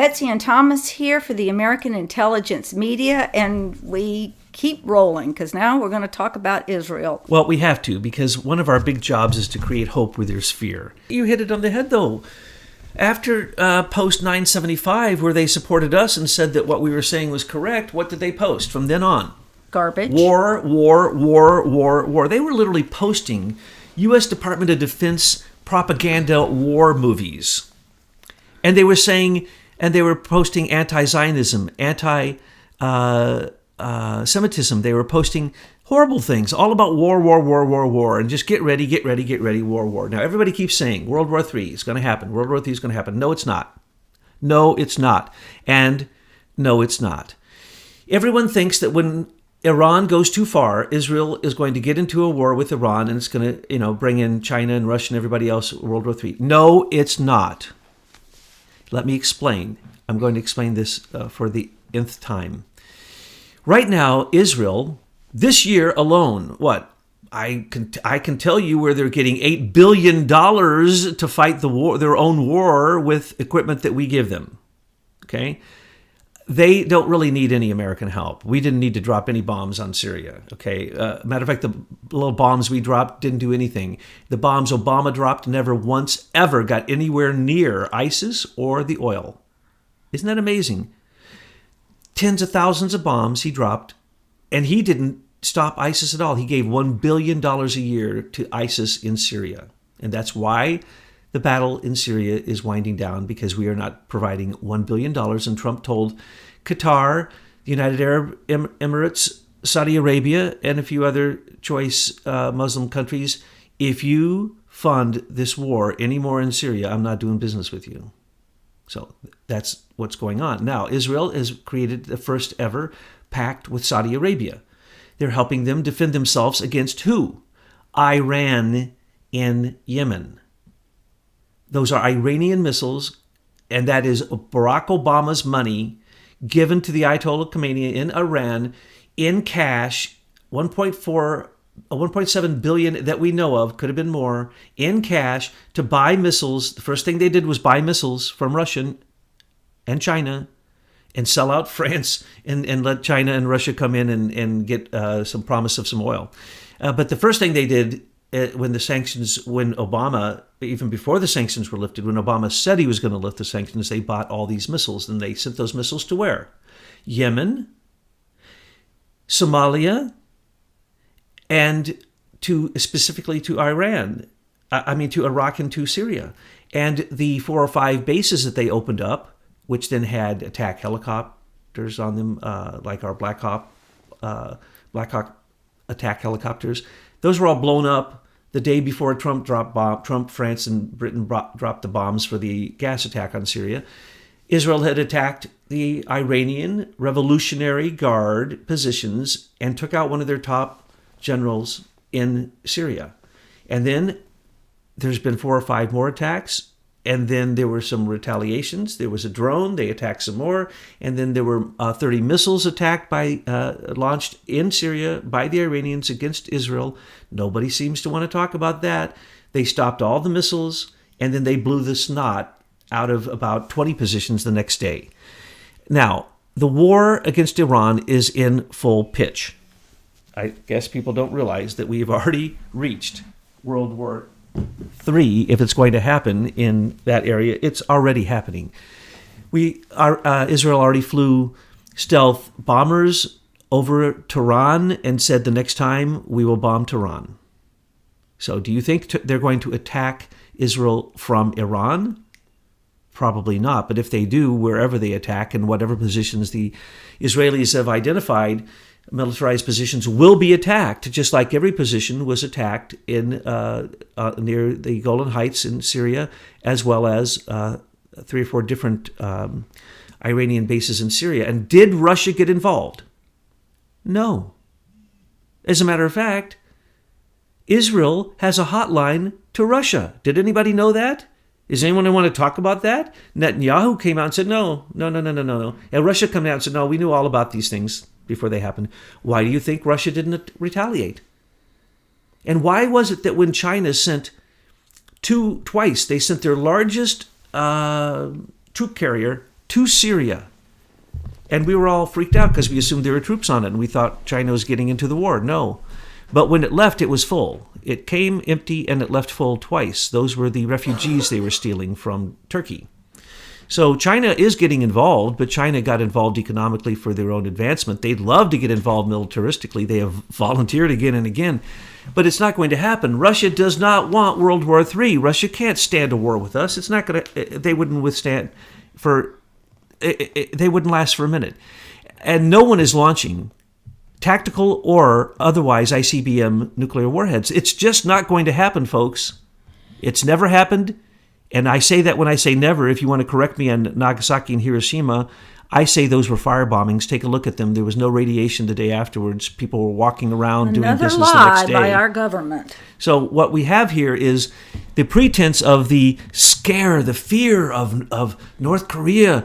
Betsy and Thomas here for the American Intelligence Media, and we keep rolling because now we're going to talk about Israel. Well, we have to, because one of our big jobs is to create hope where there's fear. You hit it on the head, though. After post 975, where they supported us and said that what we were saying was correct, what did they post from then on? Garbage. War, war, war, war, war. They were literally posting U.S. Department of Defense propaganda war movies. And they were saying, and they were posting anti-Zionism, anti-Semitism. They were posting horrible things, all about war, war, war, war, war, and just get ready, get ready, get ready, war, war. Now, everybody keeps saying World War III is going to happen. World War III is going to happen. No, it's not. No, it's not. And no, it's not. Everyone thinks that when Iran goes too far, Israel is going to get into a war with Iran, and it's going to, bring in China and Russia and everybody else, World War III. No, it's not. Let me explain. I'm going to explain this for the nth time. Right now, Israel, this year alone, I can tell you where they're getting $8 billion to fight the war, their own war, with equipment that we give them. Okay? They don't really need any American help. We didn't need to drop any bombs on Syria. Okay? Matter of fact, the little bombs we dropped didn't do anything. The bombs Obama dropped never once ever got anywhere near ISIS or the oil. Isn't that amazing? Tens of thousands of bombs he dropped, and he didn't stop ISIS at all. He gave $1 billion a year to ISIS in Syria. And that's why the battle in Syria is winding down, because we are not providing $1 billion. And Trump told Qatar, the United Arab Emirates, Saudi Arabia, and a few other choice Muslim countries, if you fund this war anymore in Syria, I'm not doing business with you. So that's what's going on. Now, Israel has created the first ever pact with Saudi Arabia. They're helping them defend themselves against who? Iran in Yemen. Those are Iranian missiles, and that is Barack Obama's money given to the Ayatollah Khomeini in Iran in cash, 1.7 billion that we know of, could have been more, in cash to buy missiles. The first thing they did was buy missiles from Russia and China and sell out France and let China and Russia come in and get some promise of some oil. But the first thing they did when Obama, even before the sanctions were lifted, when Obama said he was going to lift the sanctions, they bought all these missiles, and they sent those missiles to where? Yemen, Somalia, and specifically to Iran. To Iraq and to Syria. And the 4 or 5 bases that they opened up, which then had attack helicopters on them, like our Black Hawk attack helicopters. Those were all blown up the day before Trump, France, and Britain dropped the bombs for the gas attack on Syria. Israel had attacked the Iranian Revolutionary Guard positions and took out one of their top generals in Syria. And then there's been 4 or 5 more attacks. And then there were some retaliations. There was a drone. They attacked some more. And then there were 30 missiles launched in Syria by the Iranians against Israel. Nobody seems to want to talk about that. They stopped all the missiles, and then they blew the snot out of about 20 positions the next day. Now, the war against Iran is in full pitch. I guess people don't realize that we've already reached World War III, if it's going to happen in that area. It's already happening. Israel already flew stealth bombers over Tehran and said the next time we will bomb Tehran. So do you think they're going to attack Israel from Iran? Probably not. But if they do, wherever they attack and whatever positions the Israelis have identified, militarized positions will be attacked, just like every position was attacked in near the Golan Heights in Syria, as well as 3 or 4 different Iranian bases in Syria. And did Russia get involved? No. As a matter of fact, Israel has a hotline to Russia. Did anybody know that? Is anyone want to talk about that? Netanyahu came out and said, no. And Russia came out and said, no, we knew all about these things before they happened. Why do you think Russia didn't retaliate? And why was it that when China sent twice, they sent their largest troop carrier to Syria. And we were all freaked out because we assumed there were troops on it, and we thought China was getting into the war. No. But when it left, it was full. It came empty, and it left full twice. Those were the refugees they were stealing from Turkey. So China is getting involved, but China got involved economically for their own advancement. They'd love to get involved militaristically. They have volunteered again and again. But it's not going to happen. Russia does not want World War III. Russia can't stand a war with us. It's not going to. They wouldn't withstand for. They wouldn't last for a minute. And no one is launching tactical or otherwise ICBM nuclear warheads. It's just not going to happen, folks. It's never happened. And I say that when I say never. If you want to correct me on Nagasaki and Hiroshima, I say those were fire bombings. Take a look at them. There was no radiation the day afterwards. People were walking around doing business the next day. Another lie by our government. So what we have here is the pretense of the scare, the fear of North Korea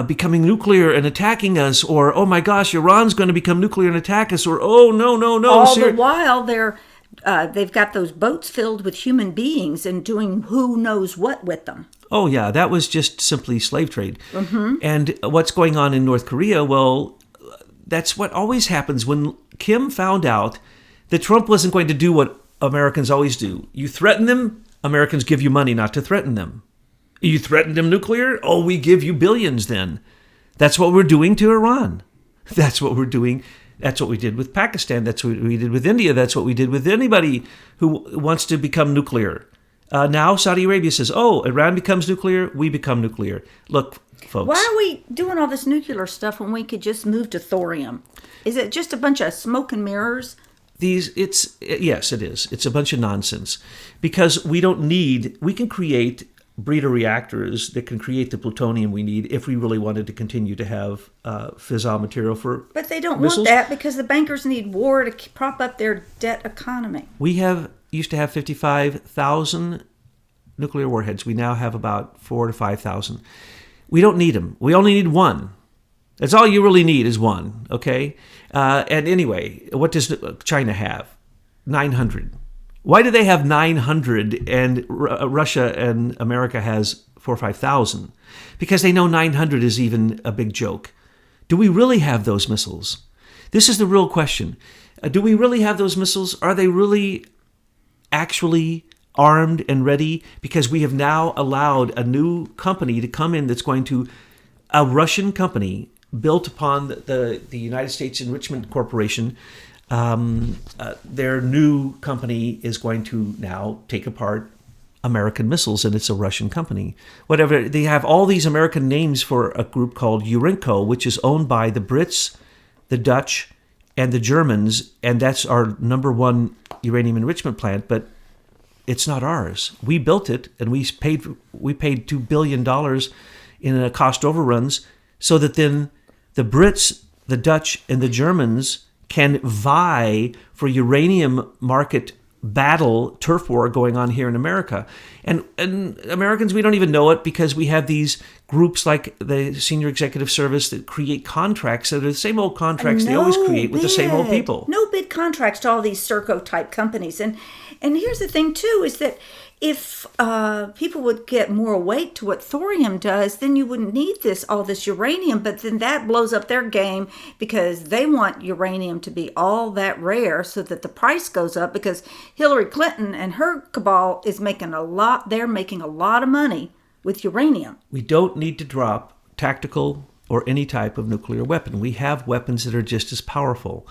becoming nuclear and attacking us, or, oh my gosh, Iran's going to become nuclear and attack us, or, oh, no. All the while they've got those boats filled with human beings and doing who knows what with them. Oh, yeah, that was just simply slave trade. Mm-hmm. And what's going on in North Korea, well, that's what always happens when Kim found out that Trump wasn't going to do what Americans always do. You threaten them, Americans give you money not to threaten them. You threaten them nuclear, oh, we give you billions then. That's what we're doing to Iran. That's what we're doing. That's what we did with Pakistan. That's what we did with India. That's what we did with anybody who wants to become nuclear. Now Saudi Arabia says, oh, Iran becomes nuclear, we become nuclear. Look, folks. Why are we doing all this nuclear stuff when we could just move to thorium? Is it just a bunch of smoke and mirrors? Yes, it is. It's a bunch of nonsense. Because we can create breeder reactors that can create the plutonium we need if we really wanted to continue to have fissile material for But they don't missiles. want that because the bankers need war to prop up their debt economy. We used to have 55,000 nuclear warheads. We now have about 4,000 to 5,000. We don't need them. We only need one. That's all you really need is one, okay? And anyway, what does China have? 900. Why do they have 900 and Russia and America has 4,000 or 5,000? Because they know 900 is even a big joke. Do we really have those missiles? This is the real question. Do we really have those missiles? Are they really actually armed and ready? Because we have now allowed a new company to come in that's going to, a Russian company built upon the United States Enrichment Corporation. Their new company is going to now take apart American missiles, and it's a Russian company. Whatever, they have all these American names for a group called Urenco, which is owned by the Brits, the Dutch, and the Germans, and that's our number one uranium enrichment plant, but it's not ours. We built it, and we paid $2 billion in cost overruns so that then the Brits, the Dutch, and the Germans can vie for uranium market battle, turf war going on here in America. And Americans, we don't even know it because we have these groups like the Senior Executive Service that create contracts that are the same old contracts they always create with the same old people. No bid contracts to all these Serco-type companies. And here's the thing, too, is that if people would get more awake to what thorium does, then you wouldn't need all this uranium. But then that blows up their game because they want uranium to be all that rare so that the price goes up, because Hillary Clinton and her cabal is making a lot. They're making a lot of money with uranium. We don't need to drop tactical or any type of nuclear weapon. We have weapons that are just as powerful.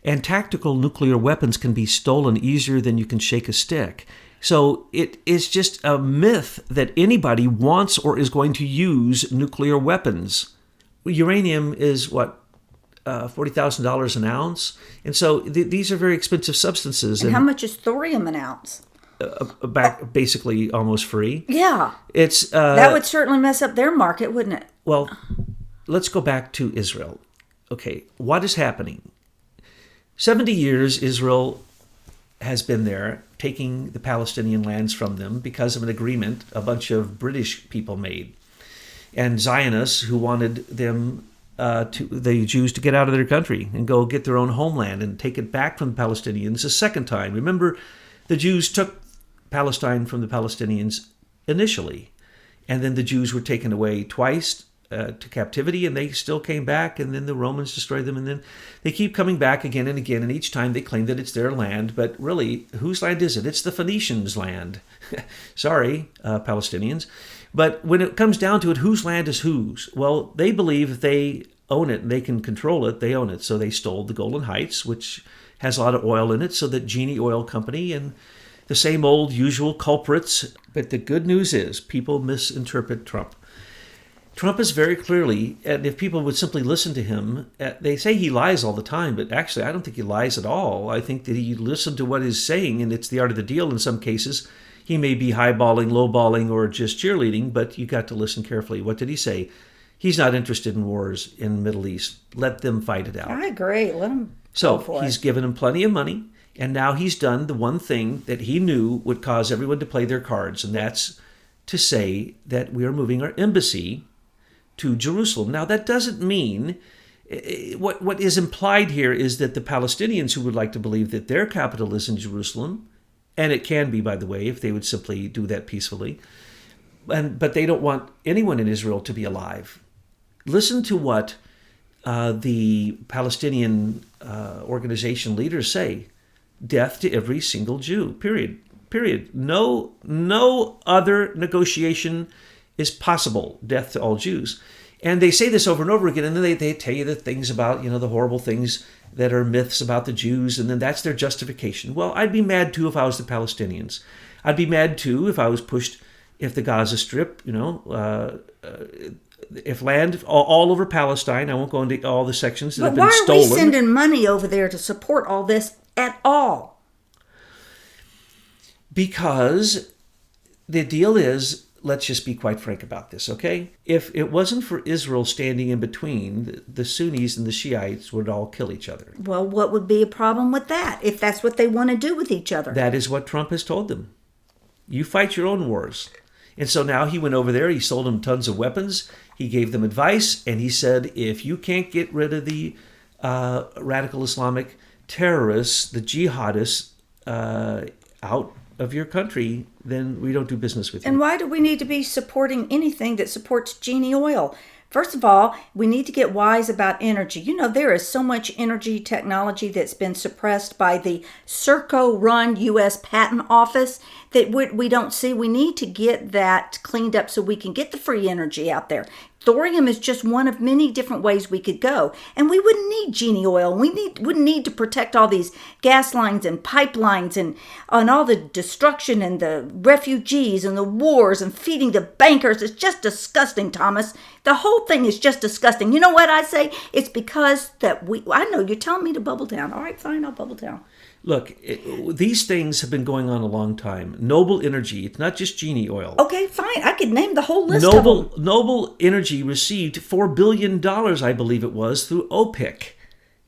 And tactical nuclear weapons can be stolen easier than you can shake a stick. So it is just a myth that anybody wants or is going to use nuclear weapons. Uranium is, $40,000 an ounce? And so these are very expensive substances. And how much is thorium an ounce? Basically almost free. Yeah. It's that would certainly mess up their market, wouldn't it? Well, let's go back to Israel. Okay, what is happening? 70 years Israel has been there, taking the Palestinian lands from them because of an agreement a bunch of British people made. And Zionists who wanted them, the Jews, to get out of their country and go get their own homeland and take it back from the Palestinians a second time. Remember, the Jews took Palestine from the Palestinians initially, and then the Jews were taken away twice to captivity, and they still came back, and then the Romans destroyed them, and then they keep coming back again and again, and each time they claim that it's their land, but really, whose land is it? It's the Phoenicians' land. Sorry, Palestinians. But when it comes down to it, whose land is whose? Well, they believe if they own it and they can control it, they own it. So they stole the Golan Heights, which has a lot of oil in it, so that Genie Oil Company and the same old usual culprits. But the good news is people misinterpret Trump. Trump is very clearly, and if people would simply listen to him, they say he lies all the time, but actually I don't think he lies at all. I think that he listened to what he's saying, and it's the art of the deal in some cases. He may be highballing, lowballing, or just cheerleading, but you got to listen carefully. What did he say? He's not interested in wars in the Middle East. Let them fight it out. I agree. Let them So go for he's it. given them plenty of money, and now he's done the one thing that he knew would cause everyone to play their cards, and that's to say that we are moving our embassy to Jerusalem. Now, that doesn't mean, what is implied here is that the Palestinians who would like to believe that their capital is in Jerusalem, and it can be, by the way, if they would simply do that peacefully, but they don't want anyone in Israel to be alive. Listen to what the Palestinian organization leaders say. Death to every single Jew, period. No other negotiation is possible. Death to all Jews. And they say this over and over again, and then they tell you the things about, the horrible things that are myths about the Jews, and then that's their justification. Well, I'd be mad too if I was the Palestinians. I'd be mad too if I was pushed, if the Gaza Strip, if land all over Palestine, I won't go into all the sections that have been stolen. But why are we sending money over there to support all this at all? Because the deal is, let's just be quite frank about this, okay? If it wasn't for Israel standing in between, the Sunnis and the Shiites would all kill each other. Well, what would be a problem with that if that's what they want to do with each other? That is what Trump has told them. You fight your own wars. And so now he went over there, he sold them tons of weapons, he gave them advice, and he said, if you can't get rid of the radical Islamic terrorists, the jihadists, out of your country, then we don't do business with you. And why do we need to be supporting anything that supports Genie Oil? First of all, we need to get wise about energy. There is so much energy technology that's been suppressed by the Serco-run U.S. Patent Office that we don't see. We need to get that cleaned up so we can get the free energy out there. Thorium is just one of many different ways we could go. And we wouldn't need Genie Oil. We wouldn't need to protect all these gas lines and pipelines and all the destruction and the refugees and the wars and feeding the bankers. It's just disgusting, Thomas. The whole thing is just disgusting. You know what I say? It's because I know you're telling me to bubble down. All right, fine, I'll bubble down. Look, these things have been going on a long time. Noble Energy, it's not just Genie Oil. Okay, fine. I could name the whole list of them. Noble Energy received $4 billion, I believe it was, through OPEC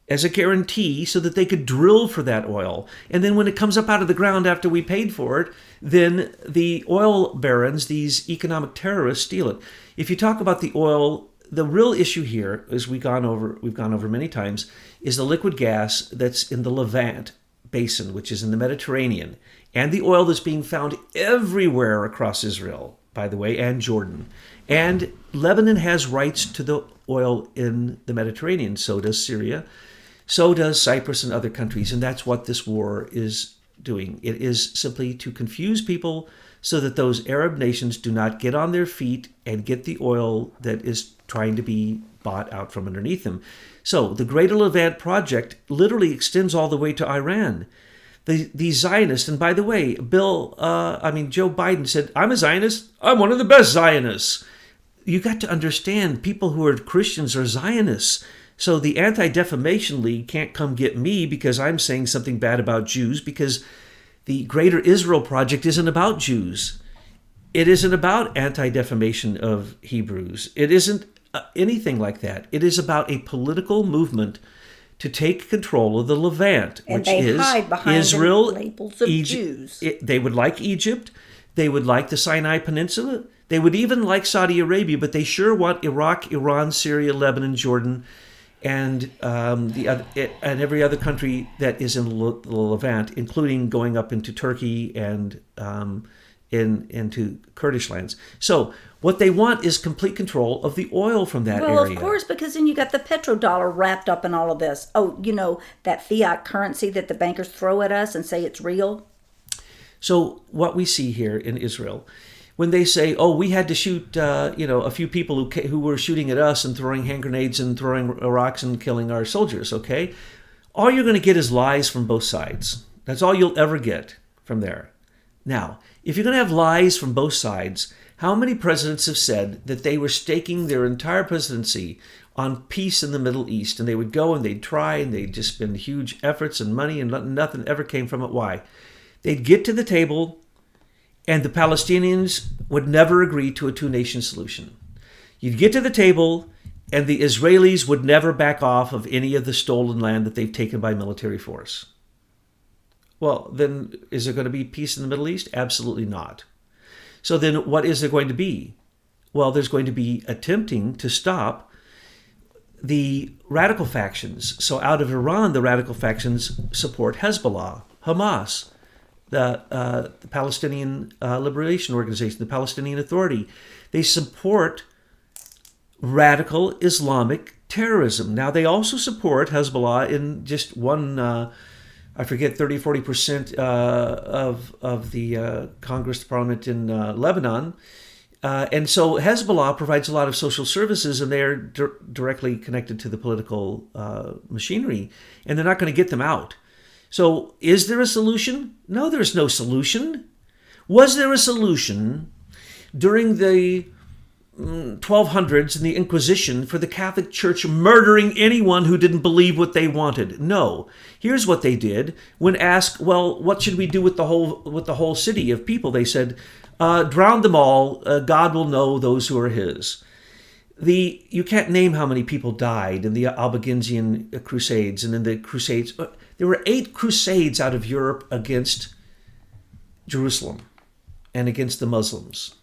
as a guarantee so that they could drill for that oil. And then when it comes up out of the ground after we paid for it, then the oil barons, these economic terrorists, steal it. If you talk about the oil, the real issue here, as we've gone over many times, is the liquid gas that's in the Levant Basin, which is in the Mediterranean, and the oil that's being found everywhere across Israel, by the way, and Jordan. And Lebanon has rights to the oil in the Mediterranean. So does Syria. So does Cyprus and other countries. And that's what this war is doing. It is simply to confuse people so that those Arab nations do not get on their feet and get the oil that is trying to be bought out from underneath them. So the Greater Levant Project literally extends all the way to Iran. The Zionists, and by the way, Joe Biden said, I'm a Zionist. I'm one of the best Zionists. You got to understand, people who are Christians are Zionists. So the Anti-Defamation League can't come get me because I'm saying something bad about Jews, because the Greater Israel Project isn't about Jews. It isn't about anti-defamation of Hebrews. It isn't anything like that. It is about a political movement to take control of the Levant, and which they is hide behind Israel, the labels of Jews. They would like Egypt. They would like the Sinai Peninsula. They would even like Saudi Arabia, but they sure want Iraq, Iran, Syria, Lebanon, Jordan, and every other country that is in the Levant, including going up into Turkey and into Kurdish lands. So what they want is complete control of the oil from that area. Well, of course, because then you got the petrodollar wrapped up in all of this. Oh, that fiat currency that the bankers throw at us and say it's real. So what we see here in Israel, when they say, "Oh, we had to shoot," a few people who were shooting at us and throwing hand grenades and throwing rocks and killing our soldiers. Okay, all you're going to get is lies from both sides. That's all you'll ever get from there. Now, if you're going to have lies from both sides, how many presidents have said that they were staking their entire presidency on peace in the Middle East, and they would go and they'd try and they'd just spend huge efforts and money and nothing ever came from it? Why? They'd get to the table and the Palestinians would never agree to a two-nation solution. You'd get to the table and the Israelis would never back off of any of the stolen land that they've taken by military force. Well, then is there going to be peace in the Middle East? Absolutely not. So then what is there going to be? Well, there's going to be attempting to stop the radical factions. So out of Iran, the radical factions support Hezbollah, Hamas, the Palestinian Liberation Organization, the Palestinian Authority. They support radical Islamic terrorism. Now, they also support Hezbollah in just one, 30-40% of the Congress, the parliament in Lebanon. And so Hezbollah provides a lot of social services, and they're directly connected to the political machinery, and they're not going to get them out. So is there a solution? No, there's no solution. Was there a solution during the 1200s and the Inquisition for the Catholic Church murdering anyone who didn't believe what they wanted? No. Here's what they did. When asked, well, what should we do with the whole city of people? They said, drown them all. God will know those who are his. You can't name how many people died in the Albigensian Crusades and in the Crusades. There were 8 crusades out of Europe against Jerusalem and against the Muslims.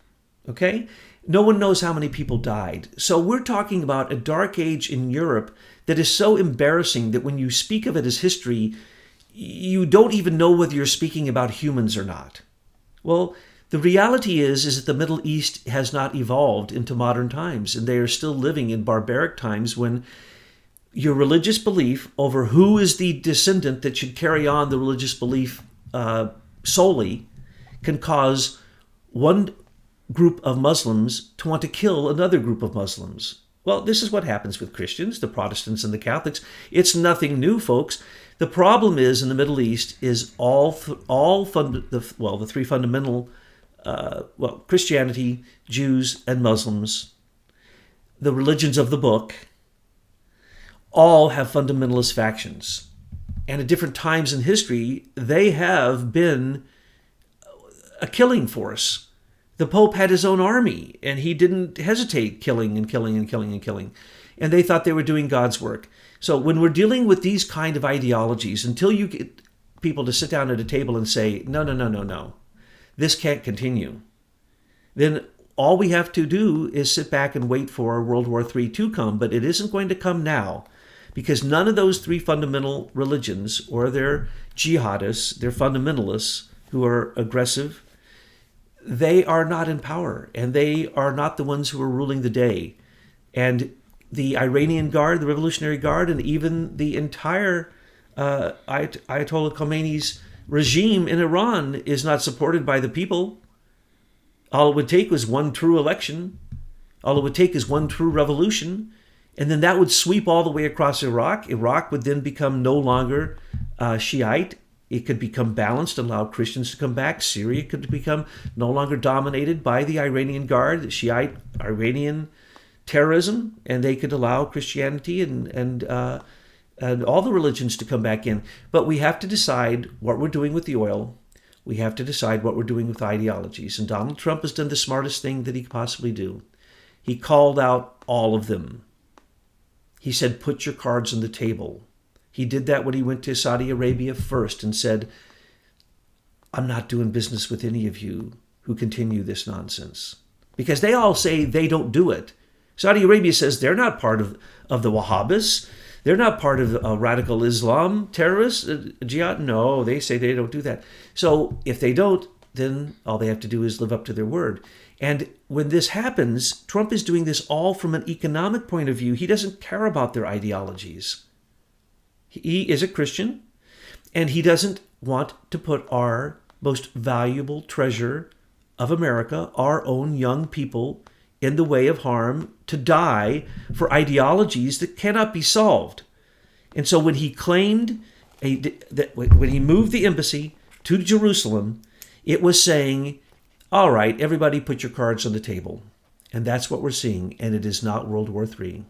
Okay? No one knows how many people died. So we're talking about a dark age in Europe that is so embarrassing that when you speak of it as history, you don't even know whether you're speaking about humans or not. Well, the reality is that the Middle East has not evolved into modern times, and they are still living in barbaric times when your religious belief over who is the descendant that should carry on the religious belief solely can cause one group of Muslims to want to kill another group of Muslims. Well, this is what happens with Christians, the Protestants and the Catholics. It's nothing new, folks. The problem is in the Middle East is the three fundamental Christianity, Jews, and Muslims, the religions of the book, all have fundamentalist factions. And at different times in history, they have been a killing force. The Pope had his own army, and he didn't hesitate killing and killing and killing and killing. And they thought they were doing God's work. So when we're dealing with these kind of ideologies, until you get people to sit down at a table and say, no, this can't continue, then all we have to do is sit back and wait for World War III to come. But it isn't going to come now, because none of those 3 fundamental religions, or their jihadists, their fundamentalists who are aggressive, they are not in power, and they are not the ones who are ruling the day. And the Iranian Guard, the Revolutionary Guard, and even the entire Ayatollah Khomeini's regime in Iran is not supported by the people. All it would take was one true election. All it would take is one true revolution. And then that would sweep all the way across Iraq. Iraq would then become no longer Shiite. It could become balanced, allow Christians to come back. Syria could become no longer dominated by the Iranian Guard, the Shiite Iranian terrorism, and they could allow Christianity and all the religions to come back in. But we have to decide what we're doing with the oil. We have to decide what we're doing with ideologies. And Donald Trump has done the smartest thing that he could possibly do. He called out all of them. He said, put your cards on the table. He did that when he went to Saudi Arabia first and said, I'm not doing business with any of you who continue this nonsense. Because they all say they don't do it. Saudi Arabia says they're not part of the Wahhabis. They're not part of radical Islam terrorists, jihad. No, they say they don't do that. So if they don't, then all they have to do is live up to their word. And when this happens, Trump is doing this all from an economic point of view. He doesn't care about their ideologies. He is a Christian, and he doesn't want to put our most valuable treasure of America, our own young people, in the way of harm to die for ideologies that cannot be solved. And so when he claimed when he moved the embassy to Jerusalem, it was saying, all right, everybody put your cards on the table. And that's what we're seeing, and it is not World War III.